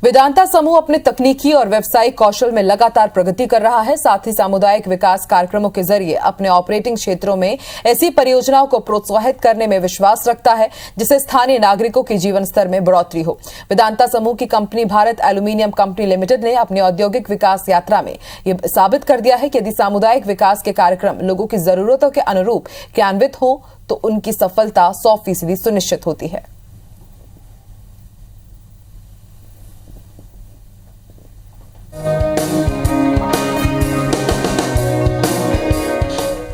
वेदांता समूह अपने तकनीकी और व्यावसायिक कौशल में लगातार प्रगति कर रहा है। साथ ही सामुदायिक विकास कार्यक्रमों के जरिए अपने ऑपरेटिंग क्षेत्रों में ऐसी परियोजनाओं को प्रोत्साहित करने में विश्वास रखता है जिससे स्थानीय नागरिकों के जीवन स्तर में बढ़ोतरी हो। वेदांता समूह की company Bharat aluminium company limited ने अपनी औद्योगिक विकास यात्रा में यह साबित कर दिया है कि यदि सामुदायिक विकास के कार्यक्रम लोगों की जरूरतों के अनुरूप क्रियान्वित हो तो उनकी सफलता 100% सुनिश्चित होती है।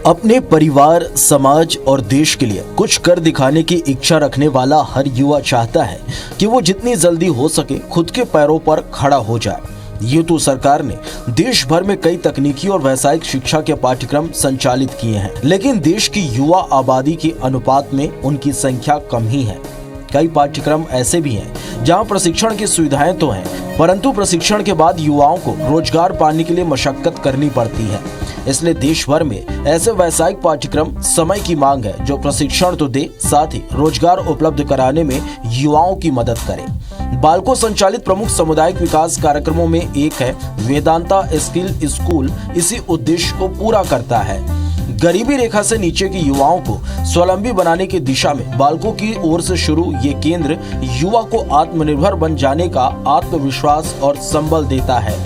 अपने परिवार, समाज और देश के लिए कुछ कर दिखाने की इच्छा रखने वाला हर युवा चाहता है कि वो जितनी जल्दी हो सके खुद के पैरों पर खड़ा हो जाए। यूथ सरकार ने देश भर में कई तकनीकी और व्यावसायिक शिक्षा के पाठ्यक्रम संचालित किए हैं, लेकिन देश की युवा आबादी के अनुपात में उनकी संख्या कम ही है। कई पाठ्यक्रम ऐसे भी हैं जहां प्रशिक्षण की सुविधाएं तो हैं, परंतु प्रशिक्षण के बाद युवाओं को रोजगार पाने के लिए मशक्कत करनी पड़ती है। इसलिए देश भर में ऐसे व्यावसायिक पाठ्यक्रम समय की मांग है जो प्रशिक्षण तो दे, साथ ही रोजगार उपलब्ध कराने में युवाओं की मदद करे। बालको संचालित प्रमुख सामुदायिक विकास कार्यक्रमों में एक है वेदांता स्किल स्कूल। इसी उद्देश्य को पूरा करता है। गरीबी रेखा से नीचे के युवाओं को स्वावलंबी बनाने की दिशा में बालको की ओर से शुरू ये केंद्र युवा को आत्मनिर्भर बन जाने का आत्मविश्वास और संबल देता है।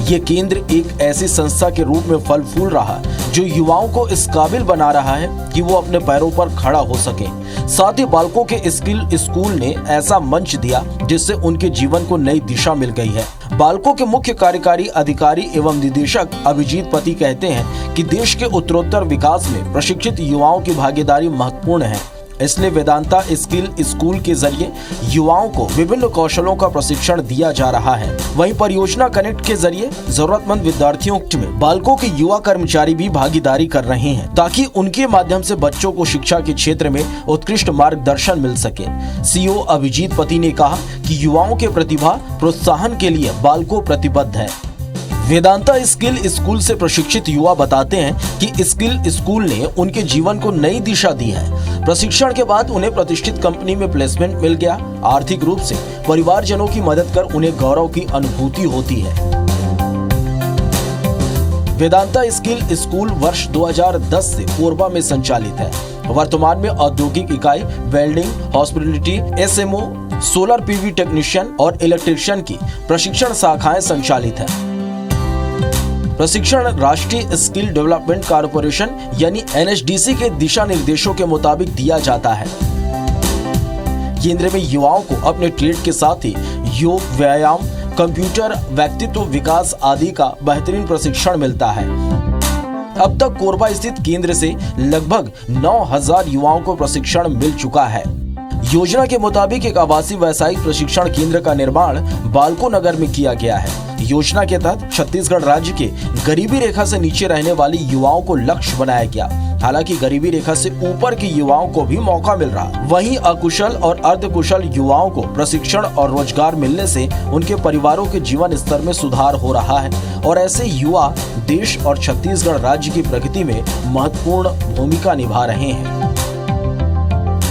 ये केंद्र एक ऐसी संस्था के रूप में फल फूल रहा जो युवाओं को इस काबिल बना रहा है कि वो अपने पैरों पर खड़ा हो सके। साथ ही बालकों के स्किल स्कूल ने ऐसा मंच दिया जिससे उनके जीवन को नई दिशा मिल गई है। बालकों के मुख्य कार्यकारी अधिकारी एवं निदेशक अभिजीत पति कहते हैं कि देश के उत्तरोत्तर विकास में प्रशिक्षित युवाओं की भागीदारी महत्वपूर्ण है। इसलिए वेदांता स्किल स्कूल के जरिए युवाओं को विभिन्न कौशलों का प्रशिक्षण दिया जा रहा है। वहीं परियोजना कनेक्ट के जरिए जरूरतमंद विद्यार्थियों में बालकों के युवा कर्मचारी भी भागीदारी कर रहे हैं ताकि उनके माध्यम से बच्चों को शिक्षा के क्षेत्र में उत्कृष्ट मार्गदर्शन मिल सके। सीईओ अभिजीत पति ने कहा कि युवाओं के प्रतिभा प्रोत्साहन के लिए बालको प्रतिबद्ध है। वेदांता स्किल स्कूल से प्रशिक्षित युवा बताते हैं कि स्किल स्कूल ने उनके जीवन को नई दिशा दी है। प्रशिक्षण के बाद उन्हें प्रतिष्ठित कंपनी में प्लेसमेंट मिल गया। आर्थिक रूप से परिवारजनों की मदद कर उन्हें गौरव की अनुभूति होती है। वेदांता स्किल स्कूल वर्ष 2010 से कोरबा में संचालित है। वर्तमान में औद्योगिक इकाई, welding, hospitality, SMO, solar PV technician और इलेक्ट्रिशियन की प्रशिक्षण शाखाएं संचालित है। प्रशिक्षण राष्ट्रीय स्किल डेवलपमेंट कॉर्पोरेशन यानी एनएसडीसी के दिशा निर्देशों के मुताबिक दिया जाता है। केंद्र में युवाओं को अपने ट्रेड के साथ ही योग, व्यायाम, कंप्यूटर, व्यक्तित्व विकास आदि का बेहतरीन प्रशिक्षण मिलता है। अब तक कोरबा स्थित केंद्र से लगभग 9000 युवाओं को प्रशिक्षण मिल चुका है। योजना के मुताबिक एक आवासीय व्यावसायिक प्रशिक्षण केंद्र का निर्माण बालको नगर में किया गया है। योजना के तहत छत्तीसगढ़ राज्य के गरीबी रेखा से नीचे रहने वाली युवाओं को लक्ष्य बनाया गया। हालांकि गरीबी रेखा से ऊपर के युवाओं को भी मौका मिल रहा। वहीं अकुशल और अर्धकुशल युवाओं को प्रशिक्षण और रोजगार मिलने से उनके परिवारों के जीवन स्तर में सुधार हो रहा है और ऐसे युवा देश और छत्तीसगढ़ राज्य की प्रगति में महत्वपूर्ण भूमिका निभा रहे हैं।